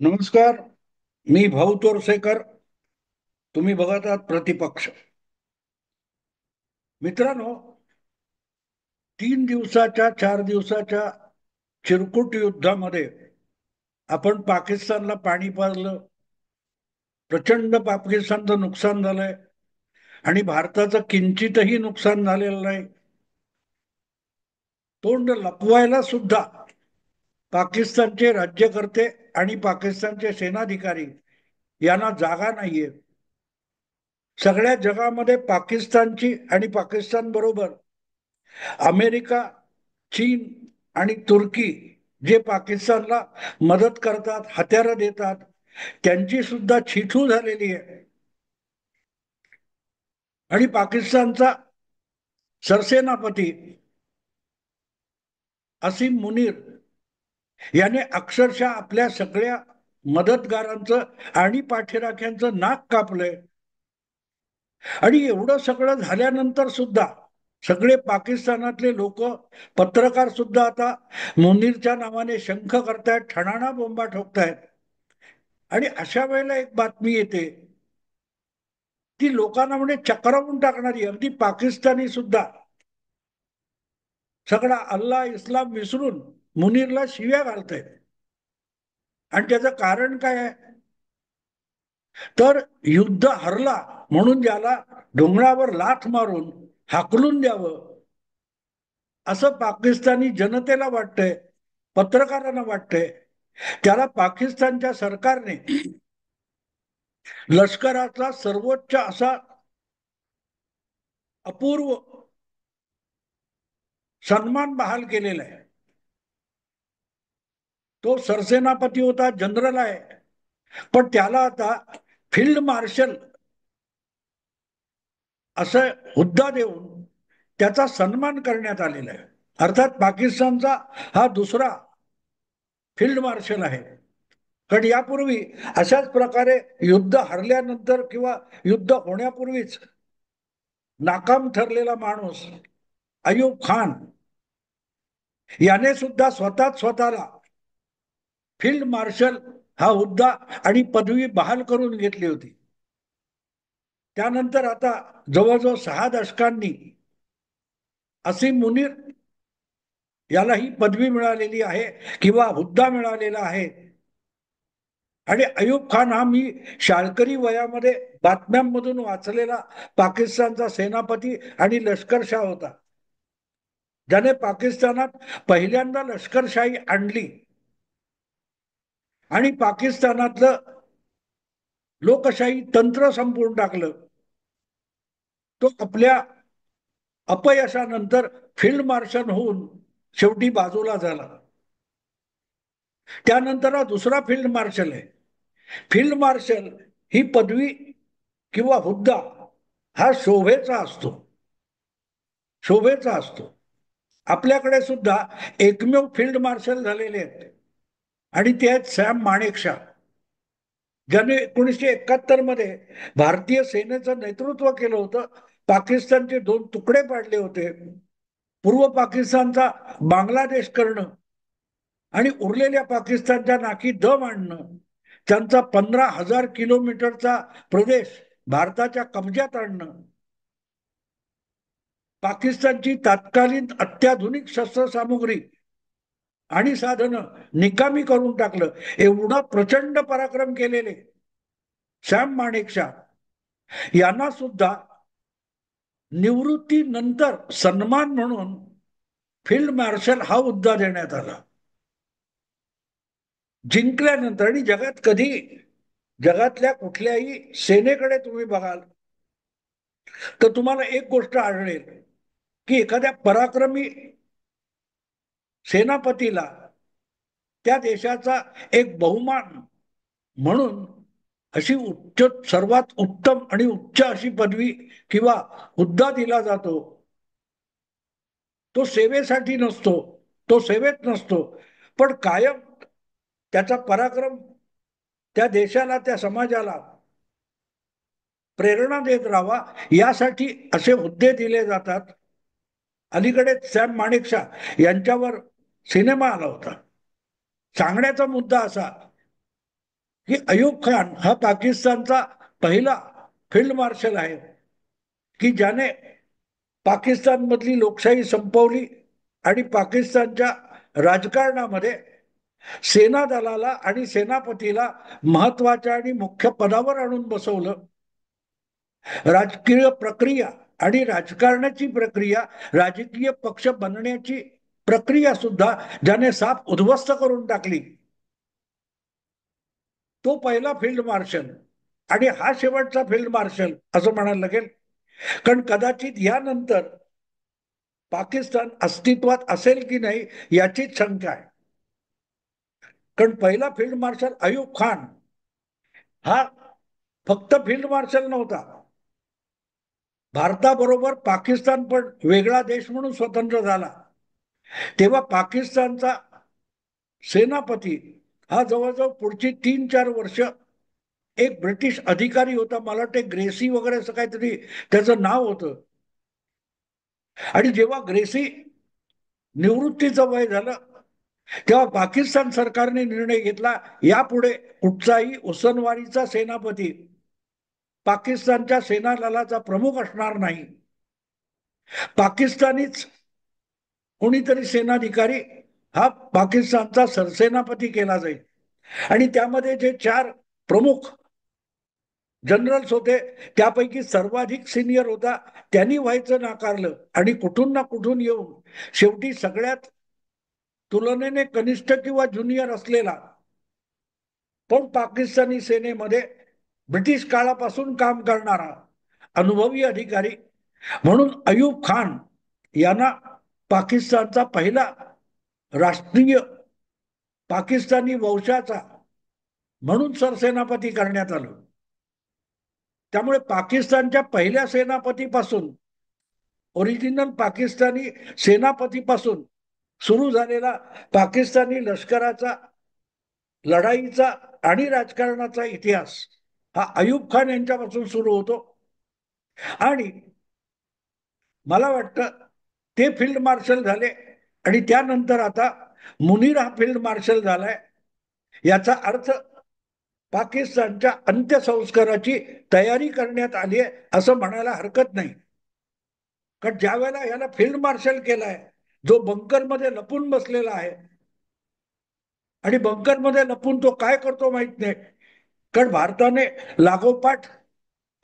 नमस्कार. मी भाऊ तोरसेकर. तुम्ही बघत आहात प्रतिपक्ष. मित्रांनो, 3 दिवसाच्या 4 दिवसाच्या चिरकुट युद्धामध्ये आपण पाकिस्तानला पाणी पाजलं. प्रचंड पाकिस्तानचं नुकसान झालंय आणि भारताचं किंचितही नुकसान झालेलं नाही. तोंड लपवायला सुद्धा पाकिस्तानचे राज्यकर्ते आणि पाकिस्तानचे सेनाधिकारी यांना जागा नाहीये. सगळ्या जगामध्ये पाकिस्तानची आणि पाकिस्तान बरोबर अमेरिका, चीन आणि तुर्की जे पाकिस्तानला मदत करतात, हत्यारं देतात, त्यांची सुद्धा छिछू झालेली आहे. आणि पाकिस्तानचा सरसेनापती असीम मुनीर याने अक्षरशः आपल्या सगळ्या मदतगारांचं आणि पाठीराख्यांचं नाक कापलंय. आणि एवढं सगळं झाल्यानंतर सुद्धा सगळे पाकिस्तानातले लोक, पत्रकार सुद्धा आता मुनीरच्या नावाने शंख करतायत, ठणाणा बोंबा ठोकतायत. आणि अशा वेळेला एक बातमी येते ती लोकांना म्हणजे चक्रावून टाकणारी. अगदी पाकिस्तानी सुद्धा सगळा अल्ला इस्लाम विसरून मुनीरला शिव्या घालतायत. आणि त्याचं कारण काय आहे? तर युद्ध हरला म्हणून ज्याला डोंगरावर लाथ मारून हाकलून द्यावं असं पाकिस्तानी जनतेला वाटतंय, पत्रकारांना वाटतंय. त्याला पाकिस्तानच्या सरकारने लष्कराचा सर्वोच्च असा अपूर्व सन्मान बहाल केलेला आहे. तो सरसेनापती होता, जनरल आहे, पण त्याला आता फील्ड मार्शल असं हुद्दा देऊन त्याचा सन्मान करण्यात आलेला आहे. अर्थात पाकिस्तानचा हा दुसरा फील्ड मार्शल आहे. कारण यापूर्वी अशाच प्रकारे युद्ध हरल्यानंतर किंवा युद्ध होण्यापूर्वीच नाकाम ठरलेला माणूस अयूब खान याने सुद्धा स्वतःला फील्ड मार्शल हा हुद्दा आणि पदवी बहाल करून घेतली होती. त्यानंतर आता जवळजवळ 6 दशकांनी असीम मुनीर याला ही पदवी मिळालेली आहे किंवा हुद्दा मिळालेला आहे. आणि अयूब खान हा मी शाळकरी वयामध्ये बातम्यांमधून वाचलेला पाकिस्तानचा सेनापती आणि लष्करशाह होता, ज्याने पाकिस्तानात पहिल्यांदा लष्करशाही आणली आणि पाकिस्तानातलं लोकशाही तंत्र संपवून टाकलं. तो आपल्या अपयशानंतर फील्ड मार्शल होऊन शेवटी बाजूला झाला. त्यानंतर हा दुसरा फील्ड मार्शल आहे. फील्ड मार्शल ही पदवी किंवा हुद्दा हा शोभेचा असतो, शोभेचा असतो. आपल्याकडे सुद्धा एकमेव फील्ड मार्शल झालेले आहेत आणि ते आहेत सॅम माणेकशॉ, ज्याने 1971 मध्ये भारतीय सेनेचं नेतृत्व केलं होतं. पाकिस्तानचे 2 तुकडे पाडले होते. पूर्व पाकिस्तानचा बांगलादेश करणं आणि उरलेल्या पाकिस्तानच्या नाकी दम आणणं, त्यांचा 15,000 किलोमीटरचा प्रदेश भारताच्या कब्जात आणणं, पाकिस्तानची तात्कालीन अत्याधुनिक शस्त्रसामुग्री आणि साधनं निकामी करून टाकलं. एवढा प्रचंड पराक्रम केलेले सॅम माणेकशॉ यांना सुद्धा निवृत्तीनंतर सन्मान म्हणून फील्ड मार्शल हा हुद्दा देण्यात आला. जिंकल्यानंतर. आणि जगात कधी, जगातल्या कुठल्याही सेनेकडे तुम्ही बघाल तर तुम्हाला एक गोष्ट आढळेल की एखाद्या पराक्रमी सेनापतीला त्या देशाचा एक बहुमान म्हणून अशी उच्च, सर्वात उत्तम आणि उच्च अशी पदवी किंवा हुद्दा दिला जातो. तो सेवेसाठी नसतो, तो सेवेत नसतो, पण कायम त्याचा पराक्रम त्या देशाला, त्या समाजाला प्रेरणा देत राहावा यासाठी असे हुद्दे दिले जातात. अलीकडेच सॅम माणेकशॉ यांच्यावर सिनेमा आला होता. सांगण्याचा मुद्दा असा की अयूब खान हा पाकिस्तानचा पहिला फील्ड मार्शल आहे की ज्याने पाकिस्तान मधली लोकशाही संपवली आणि पाकिस्तानच्या राजकारणामध्ये सेना दलाला आणि सेनापतीला महत्वाच्या आणि मुख्य पदावर आणून बसवलं. राजकीय प्रक्रिया आणि राजकारणाची प्रक्रिया, राजकीय पक्ष बनण्याची प्रक्रिया सुद्धा ज्याने साफ उद्ध्वस्त करून टाकली, तो पहिला फील्ड मार्शल. आणि हा शेवटचा फील्ड मार्शल असं म्हणायला लागेल, कारण कदाचित यानंतर पाकिस्तान अस्तित्वात असेल की नाही याचीच शंका आहे. कारण पहिला फील्ड मार्शल अयूब खान हा फक्त फील्ड मार्शल नव्हता. भारताबरोबर पाकिस्तान पण वेगळा देश म्हणून स्वतंत्र झाला तेव्हा पाकिस्तानचा सेनापती हा जवळजवळ पुढची 3-4 वर्ष एक ब्रिटिश अधिकारी होता, मला वाटते ग्रेसी वगैरे असं काहीतरी त्याचं नाव होतं. आणि जेव्हा ग्रेसी निवृत्तीचं वय झालं तेव्हा पाकिस्तान सरकारने निर्णय घेतला, यापुढे कुठचाही उसनवारीचा सेनापती पाकिस्तानच्या सेना दलाचा प्रमुख असणार नाही. पाकिस्तानीच कोणीतरी सेनाधिकारी हा पाकिस्तानचा सरसेनापती केला जाईल. आणि त्यामध्ये जे 4 प्रमुख जनरल्स होते त्यापैकी सर्वाधिक सिनियर होता त्यांनी व्हायचं नाकारलं आणि कुठून ना कुठून येऊन शेवटी सगळ्यात तुलनेने कनिष्ठ किंवा ज्युनियर असलेला पण पाकिस्तानी सेनेमध्ये ब्रिटिश काळापासून काम करणारा अनुभवी अधिकारी म्हणून अयूब खान यांना पाकिस्तानचा पहिला राष्ट्रीय पाकिस्तानी वंशाचा म्हणून सरसेनापती करण्यात आलं. त्यामुळे पाकिस्तानच्या पहिल्या सेनापतीपासून, ओरिजिनल पाकिस्तानी सेनापतीपासून सुरू झालेला पाकिस्तानी लष्कराचा लढाईचा आणि राजकारणाचा इतिहास हा अयूब खान यांच्यापासून सुरू होतो. आणि मला वाटतं ते फील्ड मार्शल झाले आणि त्यानंतर आता मुनीर हा फील्ड मार्शल झालाय. याचा अर्थ पाकिस्तानच्या अंत्यसंस्काराची तयारी करण्यात आली आहे असं म्हणायला हरकत नाही. कारण ज्या वेळेला याला फील्ड मार्शल केलाय, जो बंकरमध्ये लपून बसलेला आहे आणि बंकरमध्ये लपून तो काय करतो माहित नाही, कारण भारताने लागोपाठ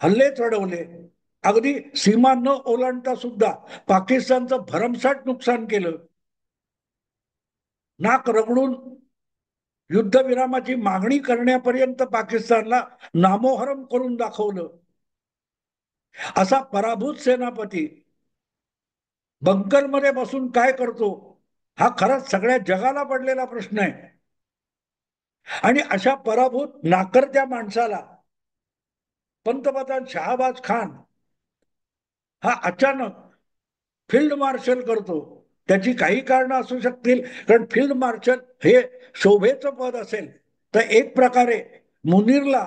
हल्ले चढवले, अगदी सीमा न ओलांडता सुद्धा पाकिस्तानचं भरमसाठ नुकसान केलं, नाक रगडून युद्धविरामाची मागणी करण्यापर्यंत पाकिस्तानला नामोहरम करून दाखवलं. असा पराभूत सेनापती बंकरमध्ये बसून काय करतो हा खरंच सगळ्या जगाला पडलेला प्रश्न आहे. आणि अशा पराभूत नाकर्त्या माणसाला पंतप्रधान शहाबाज खान हा अचानक फील्ड मार्शल करतो. त्याची काही कारणं असू शकतील, कारण फील्ड मार्शल हे शोभेचं पद असेल तर एक प्रकारे मुनीरला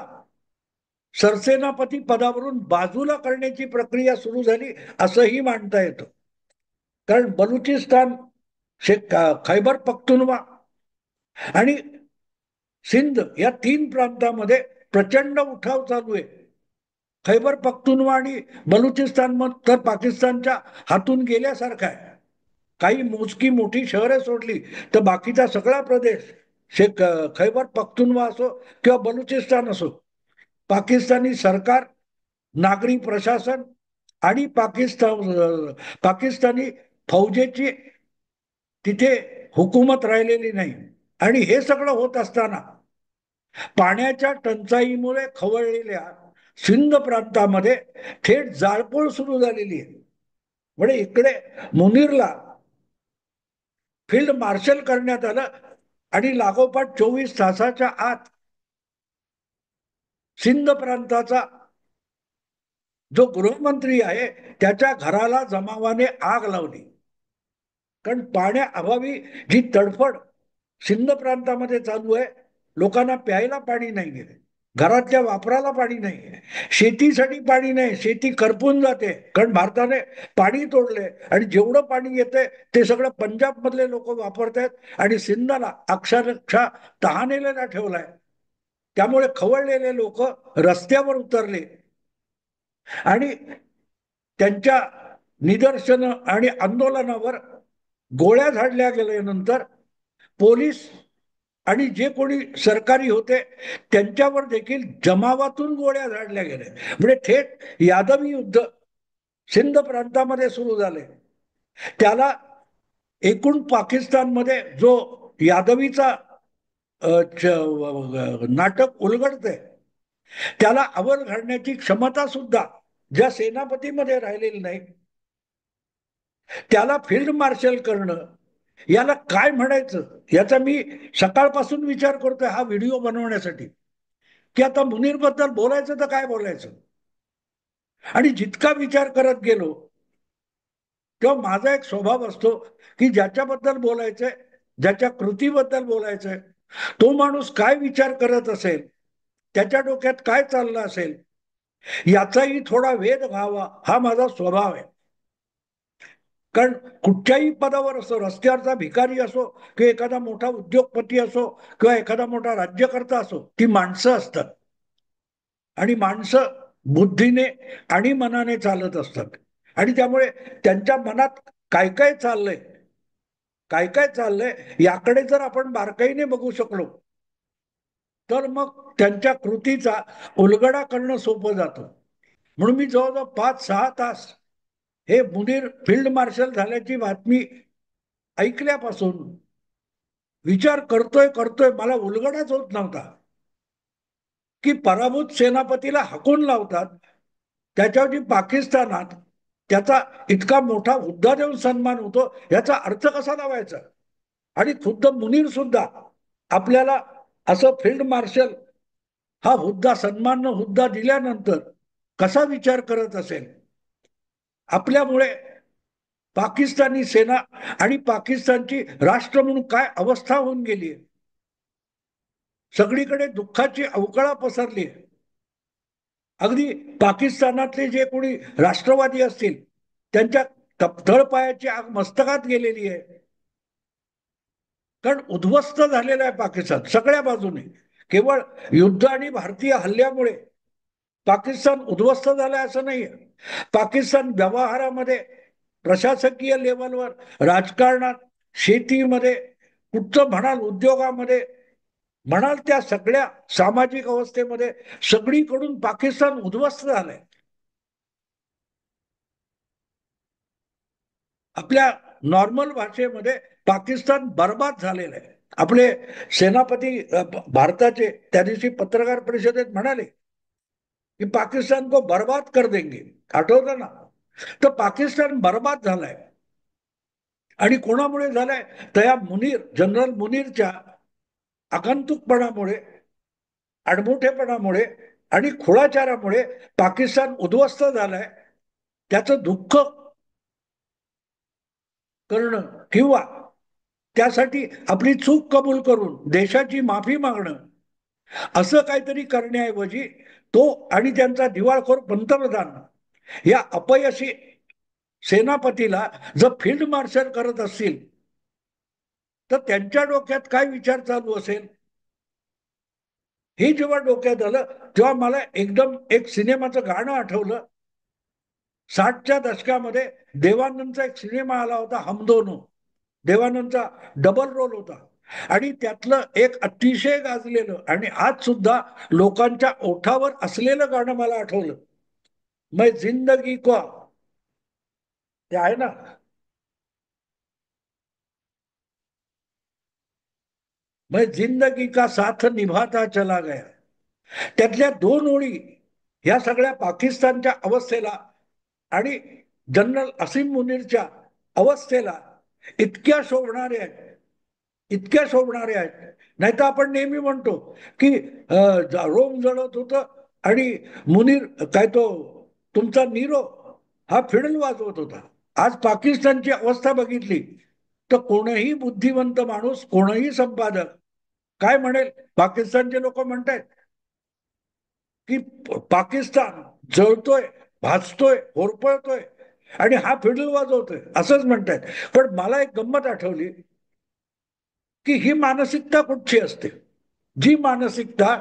सरसेनापती पदावरून बाजूला करण्याची प्रक्रिया सुरू झाली असंही मानता येतं. कारण बलुचिस्तान, खैबर पख्तुनवा आणि सिंध या 3 प्रांतामध्ये प्रचंड उठाव चालू आहे. खैबर पख्तुनवा आणि बलुचिस्तान तर पाकिस्तानच्या हातून गेल्यासारखा आहे. काही मोजकी मोठी शहरे सोडली तर बाकीचा सगळा प्रदेश, खैबर पख्तुनवा असो किंवा बलुचिस्तान असो, पाकिस्तानी सरकार, नागरी प्रशासन आणि पाकिस्तानी फौजेची तिथे हुकूमत राहिलेली नाही. आणि हे सगळं होत असताना पाण्याच्या टंचाईमुळे खवळलेल्या सिंध प्रांतामध्ये थेट जाळपोळ सुरू झालेली आहे. म्हणजे इकडे मुनीरला फील्ड मार्शल करण्यात आलं आणि लागोपाठ 24 तासाच्या आत सिंध प्रांताचा जो गृहमंत्री आहे त्याच्या घराला जमावाने आग लावली. कारण पाण्याअभावी जी तडफड सिंध प्रांतामध्ये चालू आहे, लोकांना प्यायला पाणी नाहीये, घरातल्या वापराला पाणी नाहीये, शेतीसाठी पाणी नाही, शेती करपून जाते कारण भारताने पाणी तोडले आणि जेवढं पाणी येते ते सगळं पंजाब मधले लोक वापरतात आणि सिंधला अक्षरशः तहानेला ठेवलाय. त्यामुळे खवळलेले लोक रस्त्यावर उतरले आणि त्यांच्या निदर्शन आणि आंदोलनावर गोळ्या झाडल्या गेल्यानंतर पोलीस आणि जे कोणी सरकारी होते त्यांच्यावर देखील जमावातून गोळ्या झाडल्या गेल्या. म्हणजे थेट यादवी युद्ध सिंध प्रांतामध्ये सुरू झाले. त्याला एकूण पाकिस्तानमध्ये जो यादवीचा नाटक उलगडते त्याला आवर घालण्याची क्षमता सुद्धा ज्या सेनापतीमध्ये राहिलेली नाही त्याला फील्ड मार्शल करणं याला काय म्हणायचं याचा मी सकाळपासून विचार करतोय हा व्हिडिओ बनवण्यासाठी की आता मुनीर बद्दल बोलायचं तर काय बोलायचं. आणि जितका विचार करत गेलो तेव्हा माझा एक स्वभाव असतो की ज्याच्याबद्दल बोलायचंय ज्याच्या कृतीबद्दल बोलायचंय तो माणूस काय विचार करत असेल त्याच्या डोक्यात काय चाललं असेल याचाही थोडा वेध व्हावा हा माझा स्वभाव आहे. कारण कुठच्याही पदावर असो रस्त्यावरचा भिकारी असो किंवा एखादा मोठा उद्योगपती असो किंवा एखादा मोठा राज्यकर्ता असो ती माणसं असतात आणि माणसं बुद्धीने आणि मनाने चालत असतात आणि त्यामुळे त्यांच्या मनात काय काय चाललंय काय काय चाललंय याकडे जर आपण बारकाईने बघू शकलो तर मग त्यांच्या कृतीचा उलगडा करणं सोपं जातं. म्हणून मी जवळजवळ 5-6 तास हे मुनीर फील्ड मार्शल झाल्याची बातमी ऐकल्यापासून विचार करतोय करतोय मला उलगडाच होत नव्हता की पराभूत सेनापतीला हाकून लावतात त्याच्यावरती पाकिस्तानात त्याचा इतका मोठा हुद्दा देऊन सन्मान होतो याचा अर्थ कसा लावायचा. आणि खुद्द मुनीर सुद्धा आपल्याला असं फील्ड मार्शल हा हुद्दा सन्मान हुद्दा दिल्यानंतर कसा विचार करत असेल. आपल्यामुळे पाकिस्तानी सेना आणि पाकिस्तानची राष्ट्र म्हणून काय अवस्था होऊन गेली. सगळीकडे दुःखाची अवकळा पसरली. अगदी पाकिस्तानातले जे कोणी राष्ट्रवादी असतील त्यांच्या तळपायाची आग मस्तकात गेलेली आहे. कारण उद्ध्वस्त झालेला आहे पाकिस्तान सगळ्या बाजूने. केवळ युद्ध आणि भारतीय हल्ल्यामुळे पाकिस्तान उद्ध्वस्त झालाय असं नाहीये. पाकिस्तान व्यवहारामध्ये प्रशासकीय लेवलवर राजकारणात शेतीमध्ये कुठचं म्हणाल उद्योगामध्ये म्हणाल त्या सगळ्या सामाजिक अवस्थेमध्ये सगळीकडून पाकिस्तान उद्ध्वस्त झालंय. आपल्या नॉर्मल भाषेमध्ये पाकिस्तान बर्बाद झालेलं आहे. आपले सेनापती भारताचे त्या दिवशी पत्रकार परिषदेत म्हणाले की पाकिस्तान को बर्बाद कर देंगे. आठवतं ना. तर पाकिस्तान बर्बाद झालाय आणि कोणामुळे झालाय तर या मुनीर जनरल मुनीरच्या आगंतुकपणामुळे आडमुठेपणामुळे आणि खुळाचारामुळे पाकिस्तान उद्ध्वस्त झालाय. त्याचं दुःख करणं किंवा त्यासाठी आपली चूक कबूल करून देशाची माफी मागणं असं काहीतरी करण्याऐवजी तो आणि त्यांचा दिवाळखोर पंतप्रधान या अपयशी सेनापतीला जर फील्ड मार्शल करत असतील तर त्यांच्या डोक्यात काय विचार चालू असेल हे जेव्हा डोक्यात आलं तेव्हा मला एकदम एक सिनेमाचं गाणं आठवलं. 60च्या दशकामध्ये देवानंदचा एक सिनेमा आला होता हम दोनो. देवानंदचा डबल रोल होता आणि त्यातलं एक अतिशय गाजलेलं आणि आज सुद्धा लोकांच्या ओठावर असलेलं गाणं मला आठवलं. मै जिंदगी को ते आहे ना. मै जिंदगी का साथ निभाता चला गया. त्यातल्या 2 ओळी ह्या सगळ्या पाकिस्तानच्या अवस्थेला आणि जनरल असीम मुनीरच्या अवस्थेला इतक्या शोभणाऱ्या आहेत इतक्या शोभणाऱ्या आहेत. नाही तर आपण नेहमी म्हणतो की रोम जळत होतं आणि मुनीर काय तो तुमचा नीरो हा फिडल वाजवत होता. आज पाकिस्तानची अवस्था बघितली तर कोणीही बुद्धिवंत माणूस कोणीही संपादक काय म्हणेल. पाकिस्तानचे लोक म्हणतायत की पाकिस्तान जळतोय भाजतोय होरपळतोय आणि हा फिडल वाजवतोय असंच म्हणतायत. पण मला एक गंमत आठवली की ही मानसिकता कुठची असते. जी मानसिकता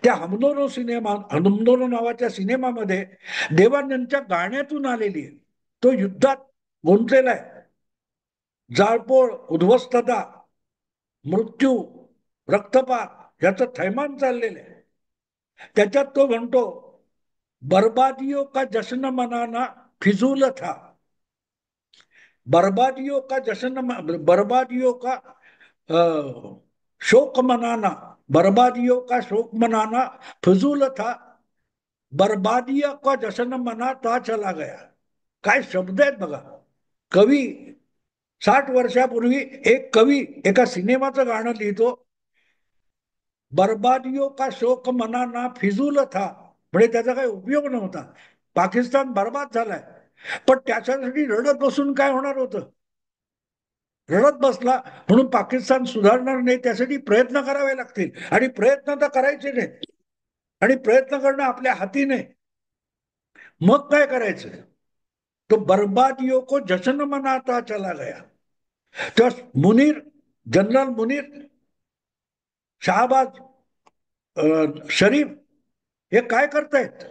त्या हमदोनो नावाच्या सिनेमामध्ये देवानंदच्या गाण्यातून आलेली आहे. तो युद्धात गुंतलेला आहे. जाळपोळ, उद्ध्वस्तता, मृत्यू, रक्तपात याचं थैमान चाललेलं आहे. त्याच्यात तो म्हणतो, बर्बादियों का जश्न मनाना फिजूल था, बर्बादियों का जश्न, बर्बादियों का शोक मनाना, बर्बादियों का शोक मनाना फिजूल था, बर्बादिया का जश्न मनाता चला गया. काय शब्द आहेत बघा. कवी 60 वर्षापूर्वी एक कवी एका सिनेमाचं गाणं लिहितो, बर्बादियों का शोक मनाना फिजूल था, म्हणजे त्याचा काही उपयोग नव्हता, पाकिस्तान बर्बाद झालाय. पण त्याच्यासाठी रडत बसून काय होणार होतं? रडत बसला म्हणून पाकिस्तान सुधारणार नाही, त्यासाठी प्रयत्न करावे लागतील, आणि प्रयत्न तर करायचे नाही, आणि प्रयत्न करणं आपल्या हाती नाही. मग काय करायचं? तो बर्बादियों को जश्न मनाता चला गया. तर मुनीर, जनरल मुनीर, शहाबाज शरीफ हे काय करतायत?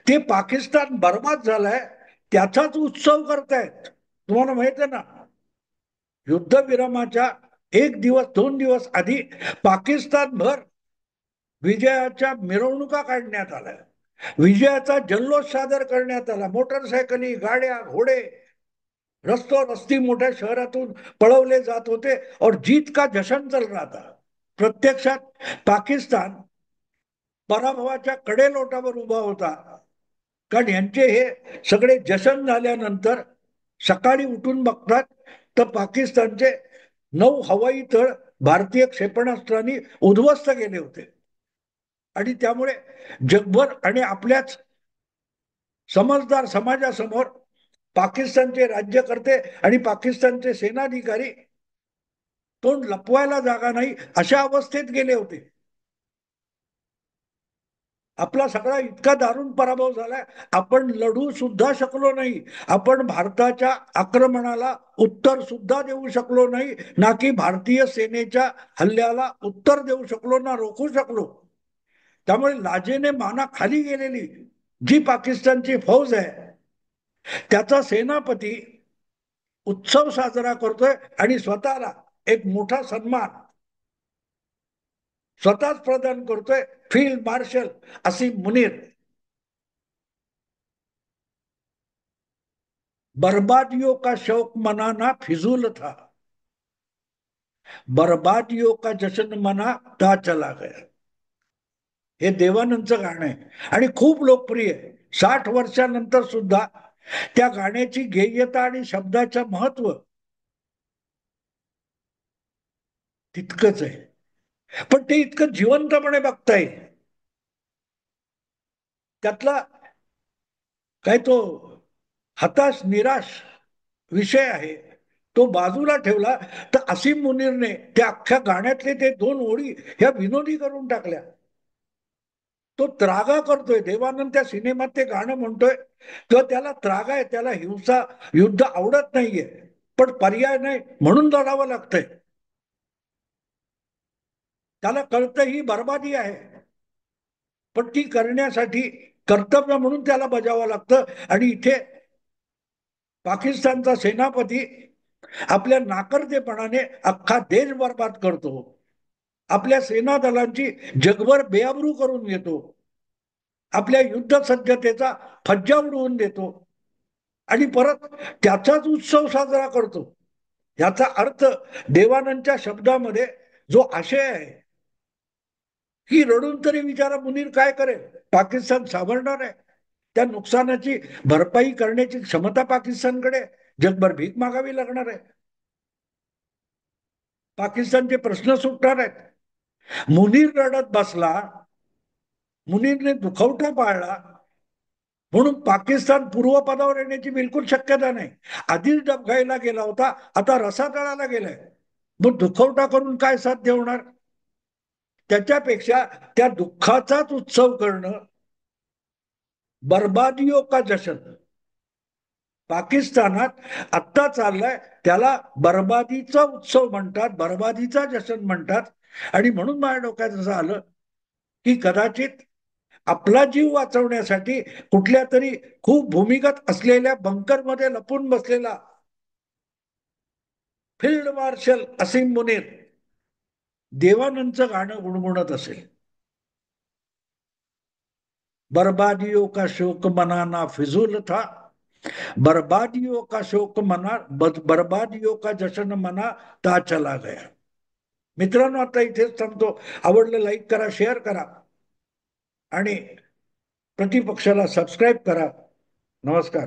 ते पाकिस्तान बर्बाद झालाय त्याचाच उत्सव करतायत. तुम्हाला माहित आहे ना, युद्धविरामाच्या 1 दिवस 2 दिवस आधी पाकिस्तान भर विजयाच्या मिरवणुका काढण्यात आल्या, विजयाचा जल्लोष सादर करण्यात आला. मोटरसायकली, गाड्या, घोडे रस्ती मोठ्या शहरातून पळवले जात होते, और जीत का जश्न चल रहा था. प्रत्यक्षात पाकिस्तान पराभवाच्या कडेलोटावर उभा होता. कारण यांचे हे सगळे जशन झाल्यानंतर सकाळी उठून बघतात तर पाकिस्तानचे 9 हवाई तळ भारतीय क्षेपणास्त्रांनी उद्ध्वस्त केले होते. आणि त्यामुळे जगभर आणि आपल्याच समजदार समाजासमोर पाकिस्तानचे राज्यकर्ते आणि पाकिस्तानचे सेनाधिकारी तोंड लपवायला जागा नाही अशा अवस्थेत गेले होते. आपला सगळा इतका दारुण पराभव झालाय, आपण लढू सुद्धा शकलो नाही. आपण भारताच्या आक्रमणाला उत्तर सुद्धा देऊ शकलो नाही, ना की भारतीय सेनेच्या हल्ल्याला उत्तर देऊ शकलो, ना रोखू शकलो. त्यामुळे लाजेने माना खाली गेलेली जी पाकिस्तानची फौज आहे, त्याचा सेनापती उत्सव साजरा करतोय आणि स्वतःला एक मोठा सन्मान स्वतःच प्रदान करतोय. फील्ड मार्शल असीम मुनीर. बर्बादियों का शौक मनाना फिजूल था, बर्बादियों का जश्न मनाता चला गया. हे देवानंदचं गाणं आहे आणि खूप लोकप्रिय आहे. 60 वर्षानंतर सुद्धा त्या गाण्याची गेय्यता आणि शब्दाचं महत्व तितकंच आहे. पण ते इतकं जिवंतपणे बघता येईल. त्यातला काय तो हताश निराश विषय आहे तो बाजूला ठेवला तर असीम मुनीरने त्या अख्ख्या गाण्यातले ते 2 ओळी ह्या विनोदी करून टाकल्या. तो त्रागा करतोय. देवानंद त्या सिनेमात ते गाणं म्हणतोय तर त्याला त्रागा आहे, त्याला हिंसा युद्ध आवडत नाहीये, पण पर्याय नाही म्हणून लढावं लागतंय. त्याला कळतं ही बर्बादी आहे, पण ती करण्यासाठी कर्तव्य म्हणून त्याला बजावं लागतं. आणि इथे पाकिस्तानचा सेनापती आपल्या नाकर्तेपणाने अख्खा देश बर्बाद करतो, आपल्या सेना दलांची जगभर बेअब्रू करून घेतो, आपल्या युद्ध सज्जतेचा फज्जा उडवून देतो आणि परत त्याचाच उत्सव साजरा करतो. याचा अर्थ देवानंदच्या शब्दामध्ये जो आशय आहे की रडून तरी विचारा मुनीर काय करेल, पाकिस्तान सावरणार आहे, त्या नुकसानाची भरपाई करण्याची क्षमता पाकिस्तानकडे, जगभर भीक मागावी लागणार आहे, पाकिस्तानचे प्रश्न सुटणार आहेत. मुनीर रडत बसला, मुनीरने दुखवटा पाळला म्हणून पाकिस्तान पूर्वपदावर येण्याची बिलकुल शक्यता नाही. आधीच डबघाईला गेला होता, आता रसातळाला गेलाय. मग दुखवटा करून काय साध्य होणार? त्याच्यापेक्षा त्या दुःखाचाच उत्सव करणं, बर्बादियों का जश्न. पाकिस्तानात आत्ता चाललाय त्याला बर्बादीचा उत्सव म्हणतात, बर्बादीचा जश्न म्हणतात. आणि म्हणून माझ्या डोक्यात असं आलं की कदाचित आपला जीव वाचवण्यासाठी कुठल्या तरी खूप भूमिगत असलेल्या बंकरमध्ये लपून बसलेला फील्ड मार्शल असीम मुनीर देवानंदचं गाणं गुणगुणत असेल, बर्बादियों का शोक मनाना फिजूल था, बर्बादियों का शोक मना, बर्बादियों का जश्न मना ता चला गया. मित्रांनो, आता इथेच थांबतो. आवडलं लाईक करा, शेअर करा आणि प्रतिपक्षाला सबस्क्राईब करा. नमस्कार.